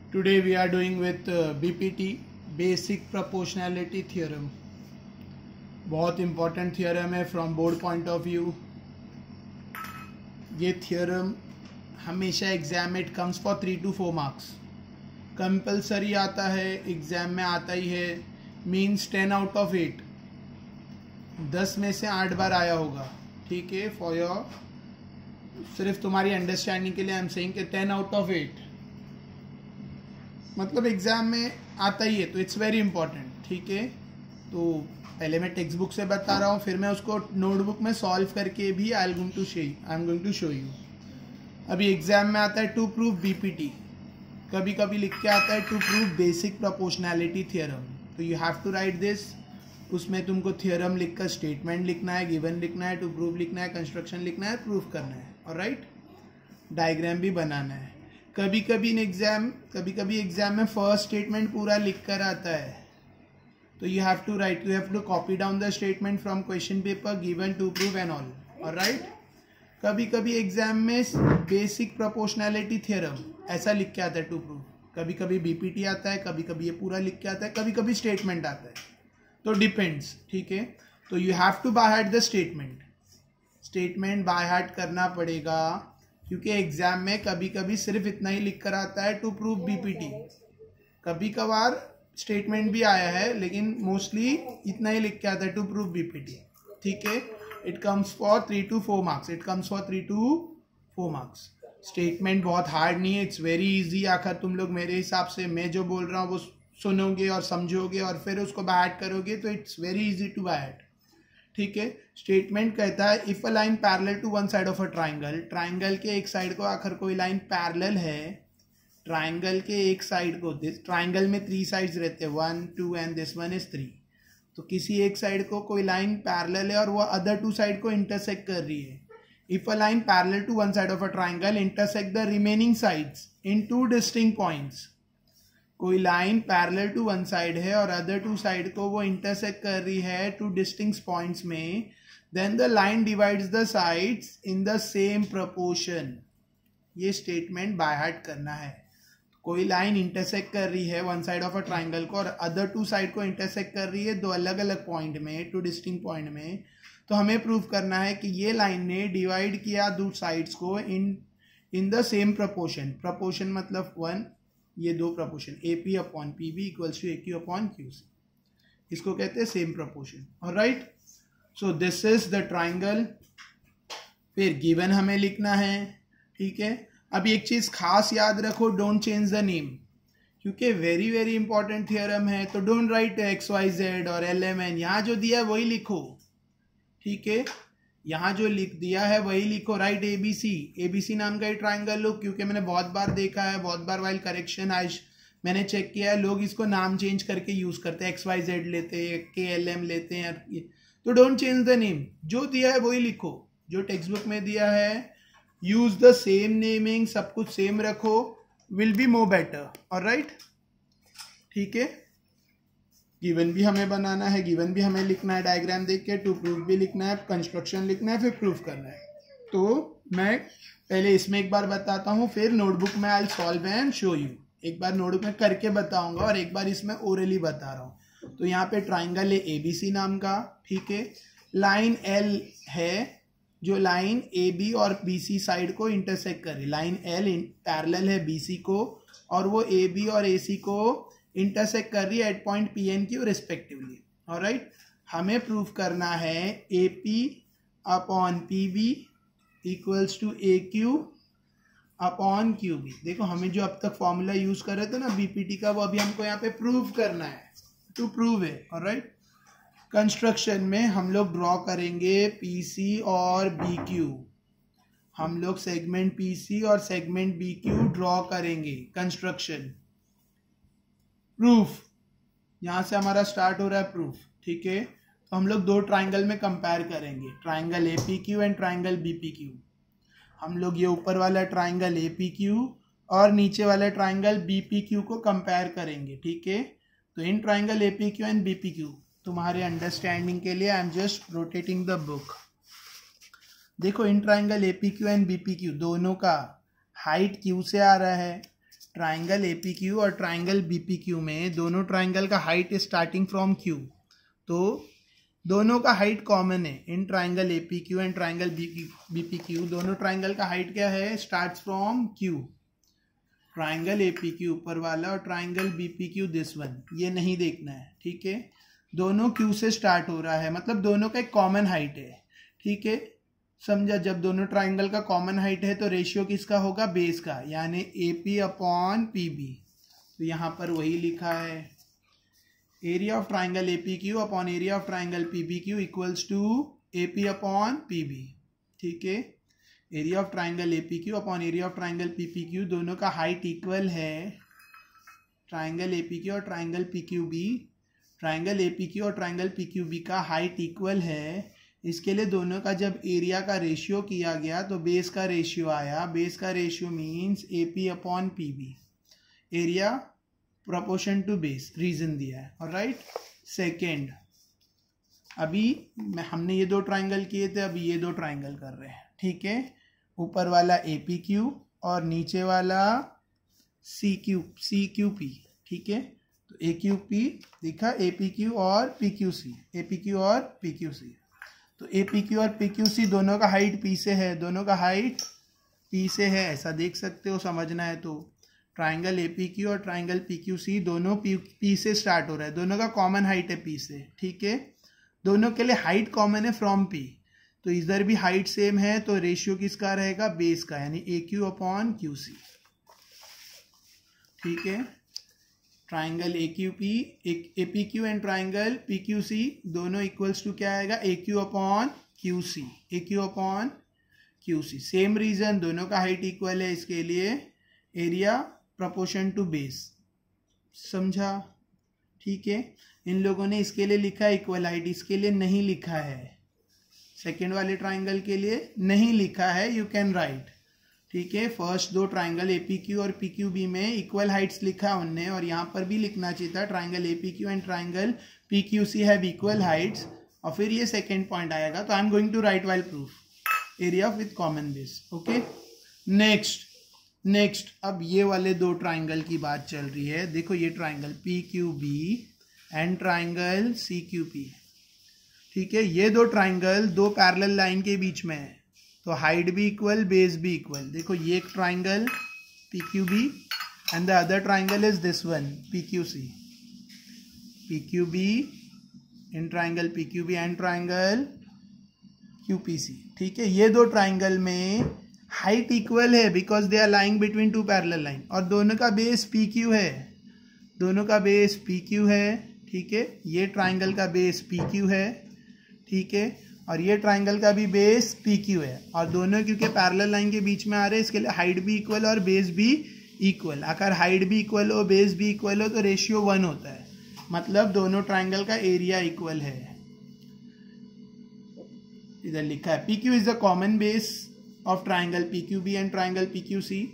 Today we are doing with BPT Basic Proportionality Theorem. बहुत important theorem है from board point of view. ये theorem हमेशा exam में it comes for 3 to 4 marks. Compulsory आता है, exam में आता ही है. मीन्स 10 आउट ऑफ 8, 10 में से 8 बार आया होगा. ठीक है, फॉर योर सिर्फ तुम्हारी अंडरस्टैंडिंग के लिए आई एम सेइंग कि 10 आउट ऑफ 8 मतलब एग्जाम में आता ही है, तो इट्स वेरी इंपॉर्टेंट. ठीक है, तो पहले मैं टेक्स्ट बुक से बता रहा हूँ, फिर मैं उसको नोटबुक में सॉल्व करके भी I am going to show you. अभी एग्जाम में आता है टू प्रूव बीपीटी, कभी कभी लिख के आता है to prove basic proportionality theorem. तो you have to write this. उसमें तुमको थ्योरम लिखकर स्टेटमेंट लिखना है, गिवन लिखना है, टू प्रूव लिखना है, कंस्ट्रक्शन लिखना है, प्रूफ करना है. ऑलराइट, डायग्राम भी बनाना है. कभी कभी एग्जाम में फर्स्ट स्टेटमेंट पूरा लिख कर आता है, तो you have to copy down the statement from question paper, given, to prove and all. Alright, कभी कभी एग्जाम में बेसिक प्रोपोर्शनैलिटी थ्योरम ऐसा लिख के आता है टू प्रूव. कभी कभी बीपीटी आता है, कभी कभी ये पूरा लिख के आता है, कभी कभी स्टेटमेंट आता है, तो डिपेंड्स. ठीक है, तो you have to by heart the statement by heart करना पड़ेगा, क्योंकि एग्जाम में कभी कभी सिर्फ इतना ही लिख कर आता है टू प्रूव बीपीटी. कभी कभार स्टेटमेंट भी आया है, लेकिन मोस्टली इतना ही लिख के आता है टू प्रूव बीपीटी. ठीक है, it comes for 3 to 4 marks. Statement बहुत हार्ड नहीं है, इट्स वेरी इजी. आखिर तुम लोग मेरे हिसाब से मैं जो बोल रहा हूँ वो सुनोगे और समझोगे और फिर उसको बाय हार्ट करोगे, तो it's very easy to by heart. ठीक है, स्टेटमेंट कहता है if a line parallel to one side of a triangle के एक साइड को आखिर कोई लाइन पैरेलल है, ट्राइंगल के एक साइड को, ट्राइंगल में 3 साइड्स रहते हैं, 1 2 एंड दिस वन इज 3. तो किसी एक साइड को कोई लाइन पैरेलल है और वो अदर 2 साइड को इंटरसेक्ट कर रही है. If a line parallel to one side of a triangle intersect the remaining sides in 2 distinct points. कोई line parallel to one side है और अदर 2 साइड को वो इंटरसेक्ट कर रही है 2 डिस्टिंक्ट पॉइंट्स में, then the line divides the sides in the same proportion. ये स्टेटमेंट बाय हार्ट करना है. कोई लाइन इंटरसेक्ट कर रही है one side of a triangle को और अदर 2 साइड को इंटरसेक्ट कर रही है 2 अलग अलग पॉइंट में, 2 डिस्टिंक्ट पॉइंट में. तो हमें प्रूव करना है कि ये लाइन ने डिवाइड किया 2 साइड्स को in the same proportion. Proportion मतलब 1, ये 2 proportion, AP upon PB equals to AQ upon QC. इसको कहते हैं same proportion. Alright, so this is the triangle. फिर गिवन हमें लिखना है. ठीक है, अब एक चीज खास याद रखो, डोंट चेंज द नेम, क्योंकि वेरी वेरी इंपॉर्टेंट थियरम है. तो डोंट राइट XYZ और LMN, यहाँ जो दिया है वही लिखो. ठीक है, यहाँ जो लिख दिया है वही लिखो. राइट ABC नाम का ही ट्राइंगल लो, क्योंकि मैंने बहुत बार देखा है, बहुत बार वाइल करेक्शन आज मैंने चेक किया है, लोग इसको नाम चेंज करके यूज करते हैं, XYZ लेते हैं, KLM लेते हैं. तो डोंट चेंज द नेम, जो दिया है वही लिखो, जो टेक्स्ट बुक में दिया है. यूज द सेम नेमिंग, सब कुछ सेम रखो, will be more better. Alright, ठीक है. गिवन भी हमें बनाना है, गिवन भी हमें लिखना है डायग्राम देख के, टू प्रूफ भी लिखना है, कंस्ट्रक्शन लिखना है, फिर प्रूफ करना है. तो मैं पहले इसमें एक बार बताता हूँ, फिर नोटबुक में I solve and show you. एक बार नोटबुक में करके बताऊंगा और एक बार इसमें ओरली बता रहा हूँ. तो यहाँ पे ट्राइंगल है ABC नाम का. ठीक है, लाइन L है जो लाइन AB और BC साइड को इंटरसेक्ट कर रही. लाइन L पैरेलल है BC को और वो AB और AC को इंटरसेक्ट कर रही है at point P and Q respectively. Alright, हमें प्रूफ करना है AP upon PB equals to AQ upon QB. देखो, हमें जो अब तक फॉर्मूला यूज कर रहे थे ना BPT का, वो अभी हमको यहाँ पे प्रूव करना है, टू प्रूव है. ऑलराइट, कंस्ट्रक्शन में हम लोग ड्रॉ करेंगे PC और BQ. हम लोग सेगमेंट PC और सेगमेंट BQ ड्रॉ करेंगे. कंस्ट्रक्शन, प्रूफ, यहाँ से हमारा स्टार्ट हो रहा है प्रूफ. ठीक है, तो हम लोग 2 ट्राइंगल में कंपेयर करेंगे, triangle APQ and triangle BPQ. हम लोग ये ऊपर वाला ट्राइंगल APQ और नीचे वाला ट्राइंगल BPQ को कंपेयर करेंगे. ठीक है, तो in triangle APQ and BPQ, तुम्हारे अंडरस्टैंडिंग के लिए I am just rotating the book. देखो, in triangle APQ and BPQ दोनों का हाइट Q से आ रहा है, ट्राइंगल APQ और ट्राइंगल BPQ में दोनों ट्राइंगल का height is starting from Q, तो दोनों का हाइट कॉमन है in triangle APQ and triangle BPQ। दोनों ट्राइंगल का हाइट क्या है, starts from Q। Triangle APQ ऊपर वाला और ट्राइंगल BPQ दिस वन, ये नहीं देखना है, ठीक है। दोनों Q से स्टार्ट हो रहा है, मतलब दोनों का एक कॉमन हाइट है, ठीक है, समझा। जब दोनों ट्राइंगल का कॉमन हाइट है तो रेशियो किसका होगा, बेस का, यानी AP अपॉन PB। तो यहाँ पर वही लिखा है, area of triangle APQ upon area of triangle PBQ equals to AP upon PB, ठीक है। Area of triangle APQ upon area of triangle PPQ, दोनों का हाइट इक्वल है। ट्राइंगल APQ और ट्राइंगल PQB, ट्राइंगल APQ और triangle PQB का height equal है। इसके लिए दोनों का जब एरिया का रेशियो किया गया तो बेस का रेशियो आया। बेस का ratio means AP upon PB, area proportion to base, reason दिया है, ऑलराइट। सेकेंड, अभी हमने ये दो ट्राइंगल किए थे, अभी ये दो ट्राइंगल कर रहे हैं, ठीक है। ऊपर वाला APQ और नीचे वाला CQP, ठीक है। तो AQP दिखा, APQ और PQC, APQ और PQC। तो APQ और PQC दोनों का हाइट P से है, दोनों का हाइट P से है, ऐसा देख सकते हो, समझना है तो। ट्राइंगल APQ और ट्राइंगल PQC दोनों P से स्टार्ट हो रहा है, दोनों का कॉमन हाइट है P से, ठीक है। दोनों के लिए हाइट कॉमन है फ्रॉम P, तो इधर भी हाइट सेम है, तो रेशियो किसका रहेगा, बेस का, यानी AQ अपॉन QC, ठीक है। Triangle APQ and triangle PQC दोनों इक्वल्स टू क्या आएगा, AQ upon QC, AQ upon QC। Same reason, दोनों का हाइट इक्वल है, इसके लिए एरिया प्रोपोर्शन टू बेस, समझा, ठीक है। इन लोगों ने इसके लिए लिखा है इक्वल हाइट, इसके लिए नहीं लिखा है, सेकेंड वाले ट्राइंगल के लिए नहीं लिखा है, यू कैन राइट, ठीक है। फर्स्ट दो ट्राइंगल APQ और PQB में इक्वल हाइट्स लिखा है उनने, और यहाँ पर भी लिखना चाहिए था triangle APQ and triangle PQC have equal heights, और फिर ये सेकेंड पॉइंट आएगा। तो I am going to write while proof area with common base, okay. Next अब ये वाले दो ट्राइंगल की बात चल रही है। देखो ये triangle PQB and triangle CQP, ठीक है। ये दो ट्राइंगल दो पैरेलल लाइन के बीच में है, तो हाइट भी इक्वल, बेस भी इक्वल। देखो ये एक triangle PQB and the other triangle is this one PQC। PQB in triangle PQB and triangle QPC, ठीक है। ये दो ट्राइंगल में हाइट इक्वल है because they are lying between two parallel line, और दोनों का बेस PQ है, दोनों का बेस PQ है, ठीक है। ये ट्राइंगल का बेस PQ है, ठीक है, और ये ट्राइंगल का भी बेस PQ है, और दोनों क्योंकि पैरेलल लाइन के बीच में आ रहे हैं, इसके लिए हाइट भी इक्वल और बेस भी इक्वल। अगर हाइट भी इक्वल हो, बेस भी इक्वल हो, तो रेशियो 1 होता है, मतलब दोनों ट्राइंगल का एरिया इक्वल है। इधर लिखा है PQ is the common base of triangle PQB and triangle PQC,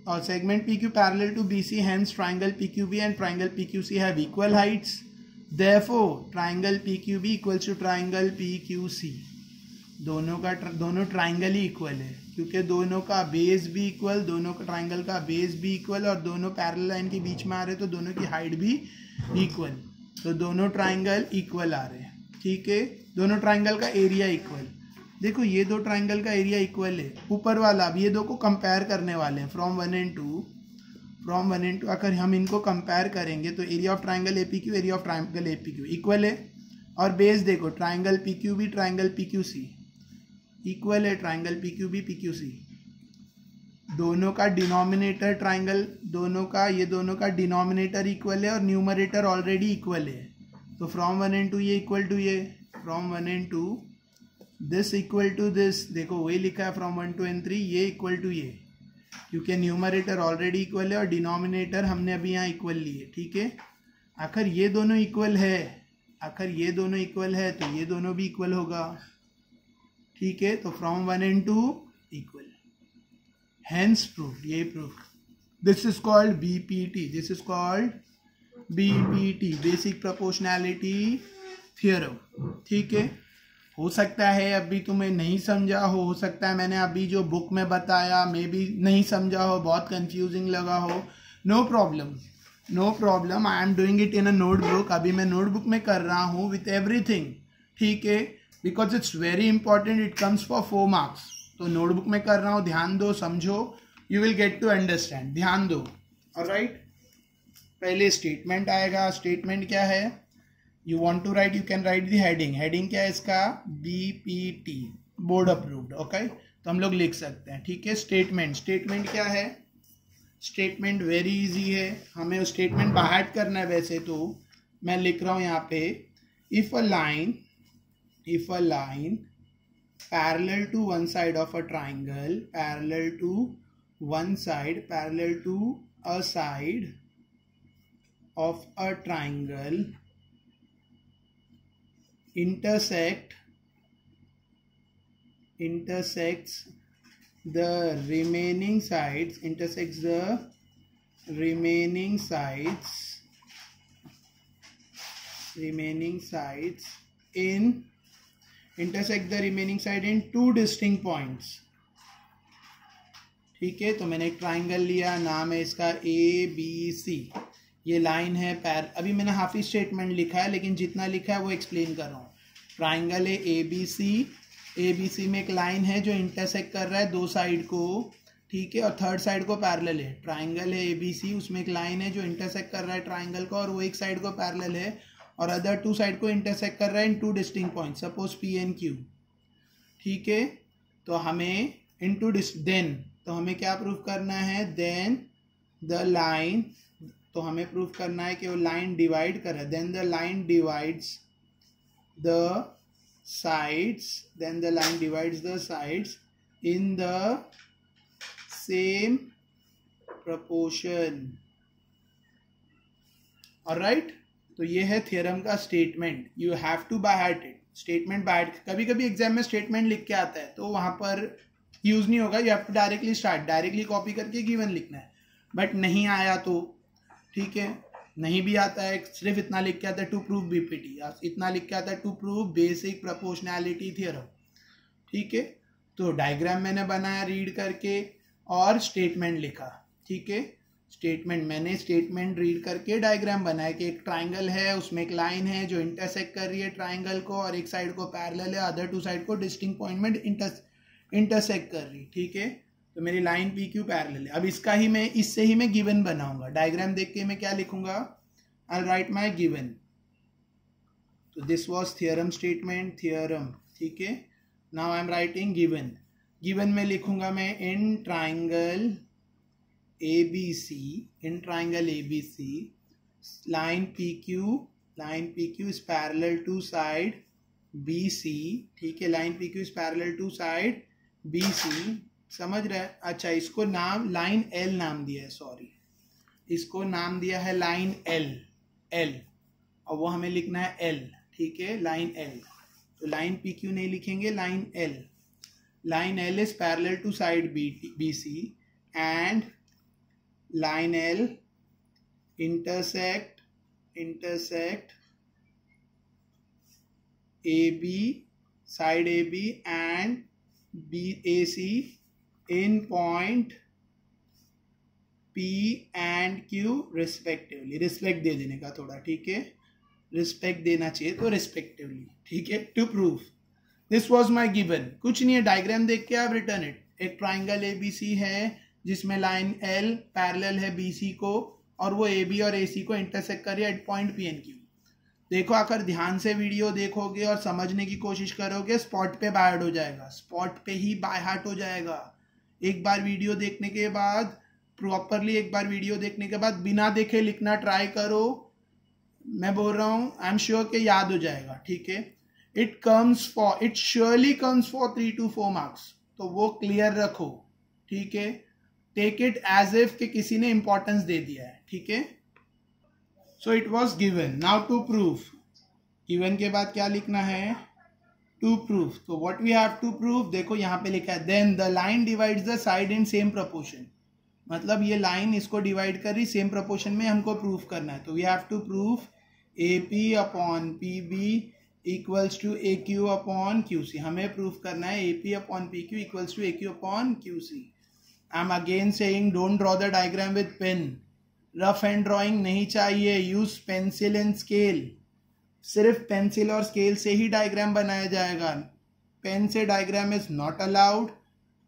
or segment PQ parallel to BC, hence triangle PQB and triangle PQC have equal heights, therefore triangle PQB equals to triangle PQC। दोनों triangle ही equal है, क्योंकि दोनों का base भी equal, दोनों का triangle का base भी इक्वल, और दोनों पैरेलल लाइन के बीच में आ रहे, तो दोनों की हाइट भी इक्वल, तो दोनों ट्राइंगल इक्वल आ रहे हैं, ठीक है। दोनों ट्राइंगल का एरिया इक्वल। देखो ये दो ट्राइंगल का एरिया इक्वल है, ऊपर वाला। अब ये दो को कंपेयर करने वाले हैं फ्रॉम 1 and 2। अगर हम इनको कंपेयर करेंगे तो area of triangle APQ, area of triangle APQ equal है, और बेस देखो triangle PQB triangle PQC equal है, ट्राइंगल PQB PQC। दोनों का डिनोमिनेटर ट्राइंगल, दोनों का डिनोमिनेटर इक्वल है, और न्यूमरेटर ऑलरेडी इक्वल है, तो फ्रॉम 1 and 2 ये इक्वल टू ये, from 1 and 2 this equal to this. देखो वही लिखा है फ्रॉम 1, 2 and 3 ये इक्वल टू ये, क्योंकि न्यूमरेटर ऑलरेडी इक्वल है और डिनोमिनेटर हमने अभी यहाँ इक्वल लिए, ठीक है। आखिर ये दोनों इक्वल है, तो ये दोनों भी इक्वल होगा, ठीक है। तो from 1 and 2 equal, hence proof, ये proof. This is called BPT, basic proportionality theorem, ठीक है। हो सकता है अभी तुम्हें नहीं समझा हो सकता है मैंने अभी जो बुक में बताया मे भी नहीं समझा हो, बहुत कंफ्यूजिंग लगा हो, no problem, I am doing it in a notebook. अभी मैं नोटबुक में कर रहा हूँ विथ एवरीथिंग, ठीक है, because it's very important, it comes for 4 marks. तो नोटबुक में कर रहा हूँ, ध्यान दो, समझो, you will get to understand, ध्यान दो. ऑलराइट, पहले स्टेटमेंट आएगा. स्टेटमेंट क्या है? You want to write, you can write the heading. Heading क्या है इसका? BPT, board approved. ओके, तो हम लोग लिख सकते हैं, ठीक है. स्टेटमेंट क्या है? स्टेटमेंट वेरी इजी है, हमें उस स्टेटमेंट बाहर करना है. वैसे तो मैं लिख रहा हूँ यहाँ पे, if a line parallel to one side of a triangle, parallel to a side of a triangle intersects the remaining sides in 2 distinct points. ठीक है, तो मैंने एक ट्राइंगल लिया, नाम है इसका ABC. ये लाइन है अभी मैंने हाफ ही स्टेटमेंट लिखा है, लेकिन जितना लिखा है वो एक्सप्लेन कर रहा हूँ. ट्राइंगल है ABC में एक लाइन है जो इंटरसेक्ट कर रहा है 2 साइड को, ठीक है, और थर्ड साइड को पैरेलल है. ट्राइंगल है ABC, उसमें एक लाइन है जो इंटरसेक्ट कर रहा है ट्राइंगल को, और वो एक साइड को पैरेलल है और अदर 2 साइड को इंटरसेक्ट कर रहा है इन 2 distinct point, suppose P and Q. ठीक है, तो हमें तो हमें क्या प्रूफ करना है? देन द लाइन, तो हमें प्रूफ करना है कि वो लाइन डिवाइड कर रहा है. Then the line divides the sides in the same proportion. Alright, तो ये है थ्योरम का statement. You have to by heart it. Statement by heart, कभी कभी एग्जाम में स्टेटमेंट लिख के आता है तो वहां पर यूज नहीं होगा. You have to directly copy करके गिवन लिखना है. बट नहीं आया तो ठीक है, नहीं भी आता है, सिर्फ इतना लिख के आता है टू प्रूव BPT, इतना लिख के आता है to prove basic proportionality theorem. ठीक है, तो डायग्राम मैंने बनाया रीड करके और स्टेटमेंट लिखा. ठीक है, स्टेटमेंट रीड करके डायग्राम बनाया कि एक ट्राइंगल है, उसमें एक लाइन है जो इंटरसेक्ट कर रही है ट्राइंगल को, और एक साइड को पैरेलल है, अदर 2 साइड को डिस्टिंक्ट पॉइंट में इंटरसेक्ट कर रही. ठीक है, तो मेरी लाइन PQ पैरेलल है. अब इससे ही मैं गिवन बनाऊंगा. डायग्राम देख के मैं क्या लिखूंगा? I will write my given. तो this was theorem statement, theorem. ठीक है, now I am writing given में लिखूंगा मैं in triangle ABC, line PQ is parallel to side BC. ठीक है, line PQ is parallel to side BC. समझ रहे हैं? अच्छा, इसको नाम लाइन L नाम दिया है, सॉरी, इसको नाम दिया है लाइन L, और वो हमें लिखना है L. ठीक है, लाइन L. तो लाइन PQ नहीं लिखेंगे, line L. Line L is parallel to side BC and line L intersect AB, side AB and BAC in point P and Q respectively. Respect दे देने का थोड़ा, ठीक है, रिस्पेक्ट देना चाहिए तो रिस्पेक्टिवली. ठीक है, to proof this was my given. कुछ नहीं है, डायग्राम देख के आप रिटर्न इट. एक ट्राइंगल ABC है जिसमें लाइन L पैरेलल है BC को, और वो AB और AC को इंटरसेक्ट कर रही है at point P and Q. देखो, अगर ध्यान से वीडियो देखोगे और समझने की कोशिश करोगे, स्पॉट पे बाय हार्ट हो जाएगा, स्पॉट पे ही बाय हार्ट हो जाएगा. एक बार वीडियो देखने के बाद प्रॉपरली, एक बार वीडियो देखने के बाद बिना देखे लिखना ट्राई करो. मैं बोल रहा हूँ, आई एम श्योर कि याद हो जाएगा. ठीक है, it surely comes for 3 to 4 marks. तो वो क्लियर रखो. ठीक है, टेक इट एज इफ कि किसी ने इंपॉर्टेंस दे दिया है. ठीक है, so it was given. Now to proof. Given के बाद क्या लिखना है? To proof. तो what we have to proof, देखो यहाँ पे लिखा है, then the line divides the side in same proportion. मतलब ये लाइन इसको डिवाइड कर रही सेम प्रोपोर्शन में, हमको प्रूफ करना है. तो we have to proof AP upon PB equals to AQ upon QC. हमें प्रूफ करना है AP upon PQ equals to AQ upon QC. I'm again saying don't draw the diagram with pen. Rough and drawing नहीं चाहिए, use pencil and scale. सिर्फ pencil और scale से ही diagram बनाया जाएगा। पेन से डायग्राम इज नॉट अलाउड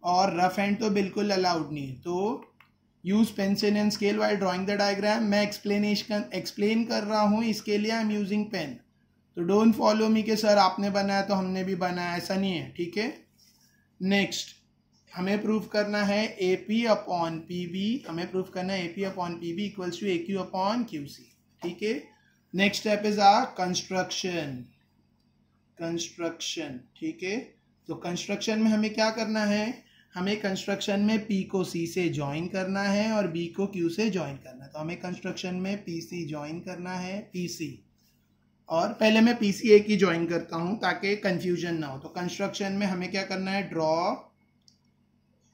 और rough and तो बिल्कुल अलाउड नहीं है। तो use pencil and scale while drawing the diagram. मैं एक्सप्लेन कर रहा हूँ, इसके लिए आई एम यूजिंग पेन। तो डोंट फॉलो मी कि सर आपने बनाया तो हमने भी बनाया, ऐसा नहीं है, ठीक है। नेक्स्ट हमें प्रूफ करना है AP अपॉन PB, हमें प्रूफ करना है AP upon PB equals to AQ upon QC, ठीक है। नेक्स्ट स्टेप इज कंस्ट्रक्शन, ठीक है। तो कंस्ट्रक्शन में हमें क्या करना है, हमें कंस्ट्रक्शन में P को C से ज्वाइन करना है और B को Q से ज्वाइन करना है। तो हमें कंस्ट्रक्शन में PC ज्वाइन करना है, PC, और पहले मैं PC एक ही ज्वाइन करता हूं ताकि कंफ्यूजन ना हो। तो कंस्ट्रक्शन में हमें क्या करना है,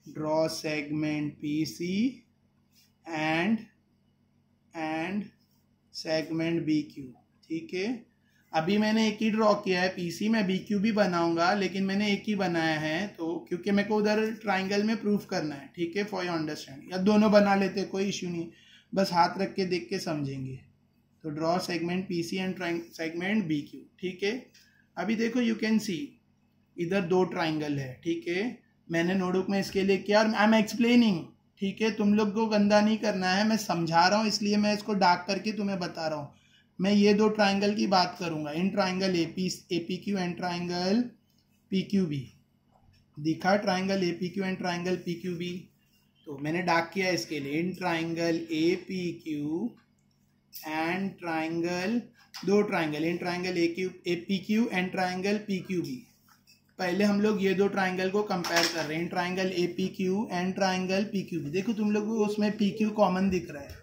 draw segment PC and segment BQ, ठीक है। अभी मैंने एक ही ड्रॉ किया है PC, मैं BQ भी बनाऊंगा लेकिन मैंने एक ही बनाया है, तो क्योंकि मेरे को उधर ट्राइंगल में प्रूफ करना है, ठीक है, फॉर योर अंडरस्टैंडिंग। या दोनों बना लेते, कोई इश्यू नहीं, बस हाथ रख के देख के समझेंगे। तो draw segment PC and segment BQ, ठीक है। अभी देखो यू कैन सी इधर दो ट्राइंगल है, ठीक है। मैंने नोटबुक में इसके लिए किया और आई एम एक्सप्लेनिंग, ठीक है। तुम लोग को गंदा नहीं करना है, मैं समझा रहा हूँ इसलिए मैं इसको डार्क करके तुम्हें बता रहा हूँ। मैं ये दो ट्राइंगल की बात करूंगा, in triangle APQ and triangle PQB। दिखा triangle APQ and triangle PQB, तो मैंने डार्क किया इसके लिए, in triangle APQ and triangle, दो triangle, in triangle APQ and triangle PQB। पहले हम लोग ये दो ट्राइंगल को कंपेयर कर रहे हैं, इन triangle APQ and triangle PQB। देखो तुम लोग को उसमें PQ कॉमन दिख रहा है,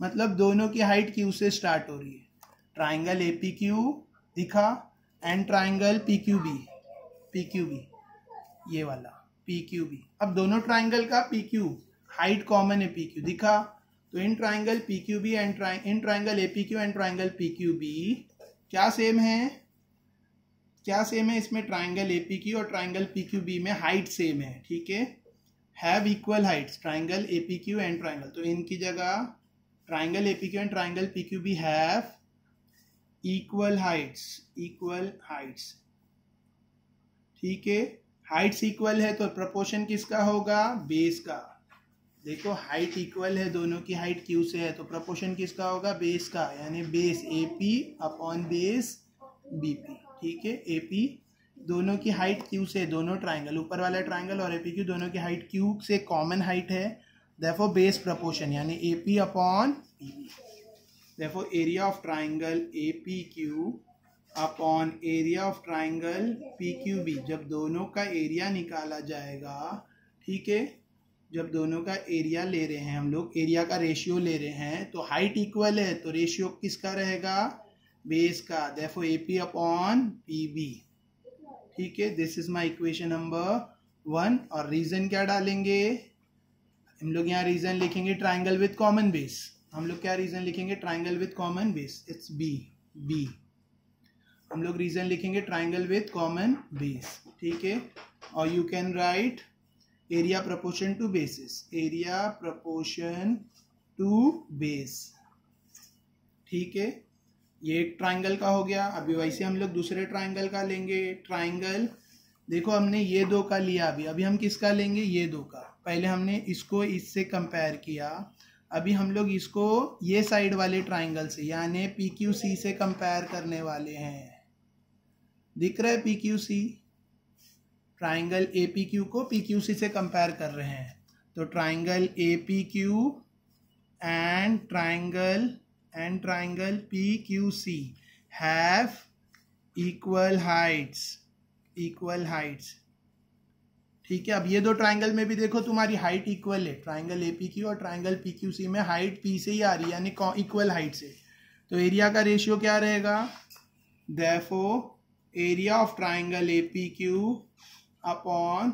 मतलब दोनों की हाइट Q से स्टार्ट हो रही है। ट्राइंगल APQ दिखा एंड ट्राइंगल PQB, ये वाला PQB। अब दोनों ट्राइंगल का PQ हाइट कॉमन है, PQ दिखा। तो in triangle PQB and in triangle APQ and triangle PQB क्या सेम है, इसमें ट्राइंगल APQ और ट्राइंगल PQB में हाइट सेम है, ठीक है, have equal Heights, triangle APQ and triangle. तो इनकी जगह triangle APQ and triangle PQB have equal Heights, ठीक है। हाइट्स इक्वल है तो प्रोपोर्शन किसका होगा, बेस का। देखो हाइट इक्वल है, दोनों की हाइट Q से है, तो प्रोपोर्शन किसका होगा, बेस का, यानी base AP upon base BP, ठीक है। AP दोनों की हाइट Q से, दोनों ट्राइंगल, ऊपर वाला ट्राइंगल और APQ दोनों की हाइट Q से कॉमन हाइट है, therefore बेस प्रोपोर्शन यानी AP upon PB। therefore area of triangle APQ upon area of triangle PQB, जब दोनों का एरिया निकाला जाएगा, ठीक है, जब दोनों का एरिया ले रहे हैं हम लोग, एरिया का रेशियो ले रहे हैं, तो हाइट इक्वल है तो रेशियो किसका रहेगा, बेस का, therefore AP अपॉन PB, ठीक है। This is my equation number 1। और रीजन क्या डालेंगे हम लोग, यहाँ रीजन लिखेंगे ट्राइंगल विथ कॉमन बेस। हम लोग क्या रीजन लिखेंगे, triangle with common base, it's B। हम लोग रीजन लिखेंगे ट्राइंगल विथ कॉमन बेस, ठीक है। और you can write area proportion to bases, area proportion to base, ठीक है। ये एक ट्राइंगल का हो गया। अभी वैसे हम लोग दूसरे ट्राइंगल का लेंगे। ट्राइंगल देखो हमने ये दो का लिया, अभी हम किसका लेंगे, ये दो का। पहले हमने इसको इससे कंपेयर किया, अभी हम लोग इसको ये साइड वाले ट्राइंगल से यानी PQC से कंपेयर करने वाले हैं। दिख रहा है PQC, ट्राइंगल APQ को PQC से कंपेयर कर रहे हैं। तो triangle APQ and triangle PQC have equal Heights, ठीक है। अब ये दो ट्राइंगल में भी देखो तुम्हारी हाइट इक्वल है, ट्राइंगल APQ और ट्राइंगल PQC में हाइट P से ही आ रही है, यानी इक्वल हाइट से। तो एरिया का रेशियो क्या रहेगा, therefore area of triangle APQ upon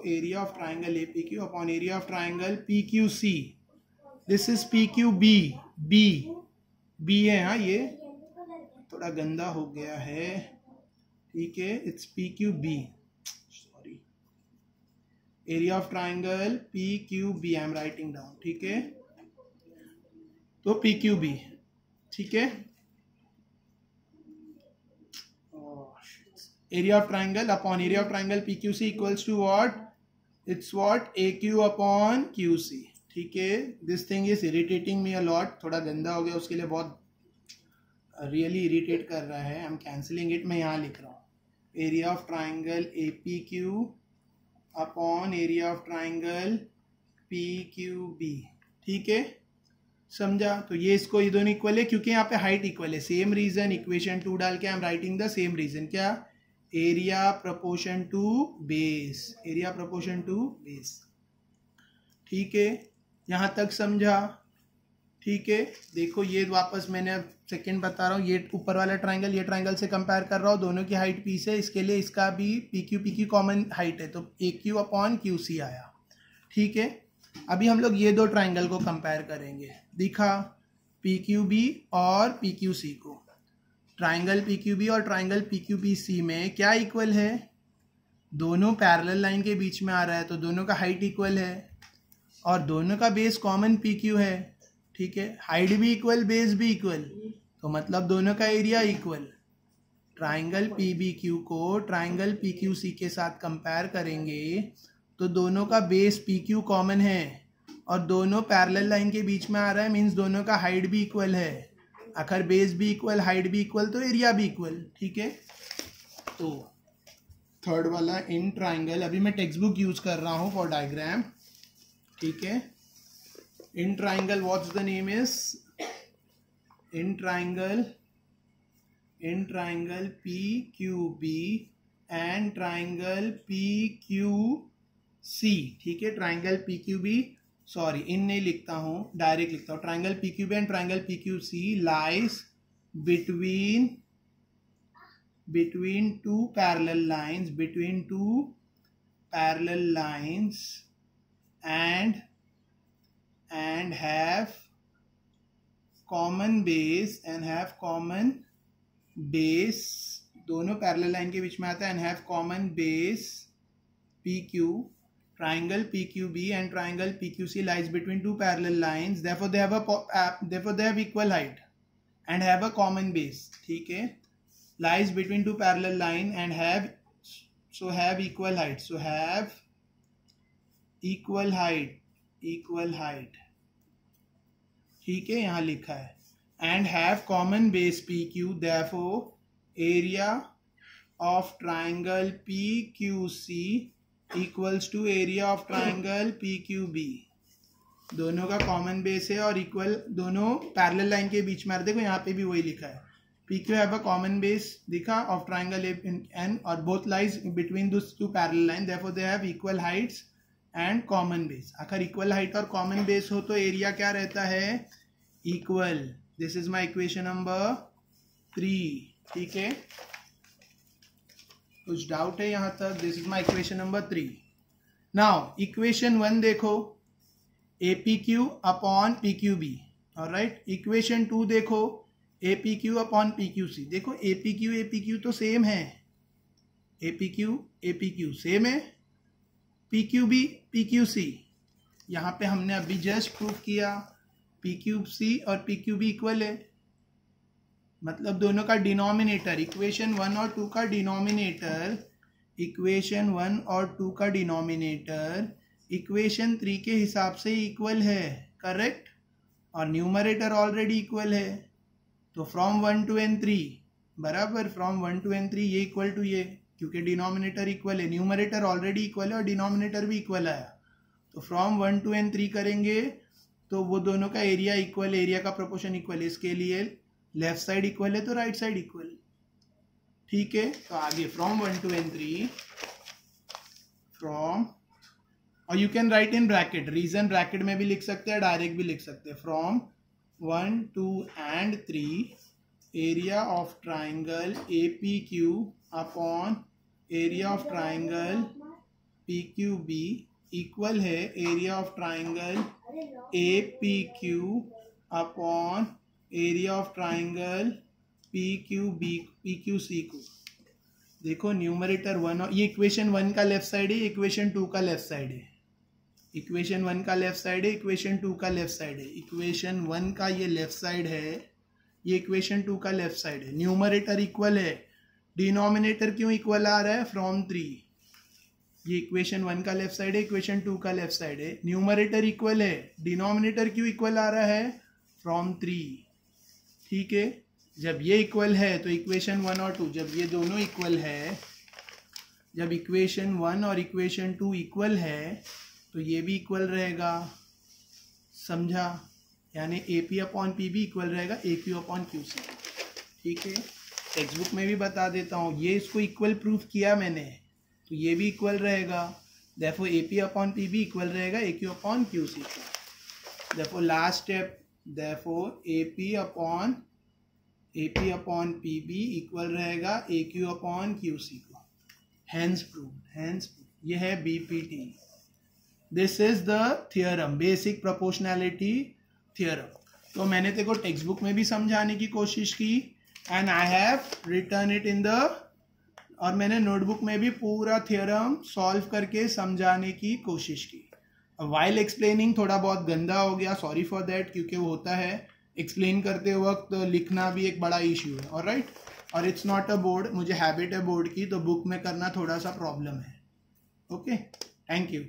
area of triangle APQ upon area of triangle PQC। This is PQB, B है, हाँ ये थोड़ा गंदा हो गया है, ठीक है, it's PQB, sorry, area of triangle PQB I am writing down, ठीक है। तो पी क्यू बी, ठीक है। Area of triangle upon area of triangle P Q C equals to what, it's what A Q upon Q C, ठीक है। This thing is irritating me a lot, थोड़ा गंदा हो गया, उसके लिए बहुत रियली इरिटेट कर रहा है। आई एम कैंसिलिंग इट, मैं यहाँ लिख रहा हूँ area of triangle A P Q upon area of triangle P Q B, ठीक है, समझा। तो ये इसको ये दोनों इक्वल है क्योंकि यहाँ पे हाइट इक्वल है। सेम रीजन, इक्वेशन 2 डाल के I am writing the same reason, क्या, area proportion to base, area proportion to base, ठीक है, यहाँ तक समझा, ठीक है। देखो ये वापस मैंने सेकंड बता रहा हूँ, ये ऊपर वाला ट्राइंगल ये ट्राइंगल से कंपेयर कर रहा हूँ, दोनों की हाइट पी से, इसके लिए इसका भी पी क्यू कॉमन हाइट है, तो ए क्यू अपॉन क्यू सी आया, ठीक है। अभी हम लोग ये दो ट्राइंगल को कंपेयर करेंगे, दिखा पी क्यू बी और पी क्यू सी को। ट्राइंगल पी क्यू बी और triangle P Q B C में क्या इक्वल है, दोनों पैरेलल लाइन के बीच में आ रहा है, तो दोनों का हाइट इक्वल है और दोनों का बेस कॉमन पी क्यू है, ठीक है। हाइट भी इक्वल, बेस भी इक्वल, तो मतलब दोनों का area equal. Triangle P B Q को ट्राइंगल पी क्यू सी के साथ कंपेयर करेंगे तो दोनों का बेस पी क्यू कॉमन है और दोनों पैरेलल लाइन के बीच में आ रहा है, मीन्स दोनों का हाइट भी इक्वल है। अगर बेस भी इक्वल, हाइट भी इक्वल, तो एरिया भी इक्वल, ठीक है। तो थर्ड वाला इन ट्राइंगल, अभी मैं टेक्स्ट बुक यूज कर रहा हूँ फॉर डायग्राम, ठीक है। In triangle what's the name is, in triangle P Q B and triangle P Q C, ठीक है। Triangle P Q B, sorry in नहीं लिखता हूँ, डायरेक्ट लिखता हूँ, triangle P Q B and triangle P Q C lies between two parallel lines and have common base, दोनों parallel line के बीच में आता है, and have common base PQ. Triangle PQB and triangle PQC lies between two parallel lines, therefore they have equal height and have a common base, ठीक है। lies between two parallel line and have equal height, so have equal height, ठीक है, यहाँ लिखा है, and have common base PQ, therefore area of triangle PQC equals to area of triangle PQB। दोनों का common base है और equal, दोनों पैरेलल लाइन के बीच में, देखो यहाँ पे भी वही लिखा है, PQ have a common base, दिखा, of triangle N, और both lies between those two parallel lines, therefore they have equal heights and common base। अगर equal height और common base हो तो एरिया क्या रहता है, equal। This is my equation number 3, ठीक है। कुछ डाउट है यहाँ तक? This is my equation number 3। Now equation 1 देखो, A P Q upon P Q B, alright. Equation 2 देखो, A P Q upon P Q C. देखो ए पी क्यू तो सेम है, ए पी क्यू सेम है, P Q B P Q C, यहाँ पे हमने अभी जस्ट प्रूव किया पी क्यू सी और पी क्यू बी इक्वल है, मतलब दोनों का डिनोमिनेटर, इक्वेशन 1 और 2 का डिनोमिनेटर, इक्वेशन 1 और 2 का डिनोमिनेटर इक्वेशन 3 के हिसाब से इक्वल है, करेक्ट, और न्यूमरेटर ऑलरेडी इक्वल है, तो फ्रॉम 1 to n 3 बराबर, फ्रॉम 1 to n 3 ये इक्वल टू ये, क्योंकि डिनोमिनेटर इक्वल है, न्यूमरेटर ऑलरेडी इक्वल है और डिनोमिनेटर भी इक्वल आया, तो फ्रॉम 1 to n 3 करेंगे तो वो दोनों का एरिया इक्वल, एरिया का प्रोपोर्शन इक्वल, इसके लिए लेफ्ट साइड इक्वल है तो राइट साइड इक्वल, ठीक है। तो आगे फ्रॉम 1 to n 3, फ्रॉम, और you can write in bracket, reason bracket में भी लिख सकते हैं, डायरेक्ट भी लिख सकते हैं, from 1 2 and 3 area of triangle A P Q upon area of triangle P Q B equal है area of triangle A P Q upon area of triangle P Q C को। देखो न्यूमरेटर 1, ये equation 1 का left side है, equation 2 का left side है, equation 1 का left side है, इक्वेशन 2 का लेफ्ट साइड है। इक्वेशन 1 का ये लेफ्ट साइड है, ये इक्वेशन 2 का लेफ्ट साइड है। न्यूमरेटर इक्वल है, डिनोमिनेटर क्यों इक्वल आ रहा है? फ्रॉम 3। ये इक्वेशन 1 का लेफ्ट साइड है, इक्वेशन 2 का लेफ्ट साइड है। न्यूमरेटर इक्वल है, डिनोमिनेटर क्यों इक्वल आ रहा है? फ्रॉम 3। ठीक है, जब ये इक्वल है तो इक्वेशन 1 और 2, जब ये दोनों इक्वल है, जब इक्वेशन 1 और इक्वेशन 2 इक्वल है तो ये भी इक्वल रहेगा। समझा? यानी ए पी अपॉन पी भी इक्वल रहेगा A Q upon Q C. ठीक है, टेक्स्ट बुक में भी बता देता हूँ, ये इसको इक्वल प्रूफ किया मैंने, तो ये भी इक्वल रहेगा। Therefore A P upon P भी इक्वल रहेगा A Q upon Q C को। Therefore last step, therefore A P upon P B equal रहेगा A Q upon Q C को। हैंस प्रूफ, ये है BPT। This is the theorem, basic proportionality theorem. तो मैंने तेरे को टेक्स्ट बुक में भी समझाने की कोशिश की and I have return it in the, और मैंने नोटबुक में भी पूरा थियरम सॉल्व करके समझाने की कोशिश की। वाइल एक्सप्लेनिंग थोड़ा बहुत गंदा हो गया, सॉरी फॉर दैट, क्योंकि वो होता है एक्सप्लेन करते वक्त लिखना भी एक बड़ा इश्यू है। ऑलराइट, और इट्स नॉट अ बोर्ड, मुझे हैबिट है बोर्ड की, तो बुक में करना थोड़ा सा प्रॉब्लम है। Okay, thank you.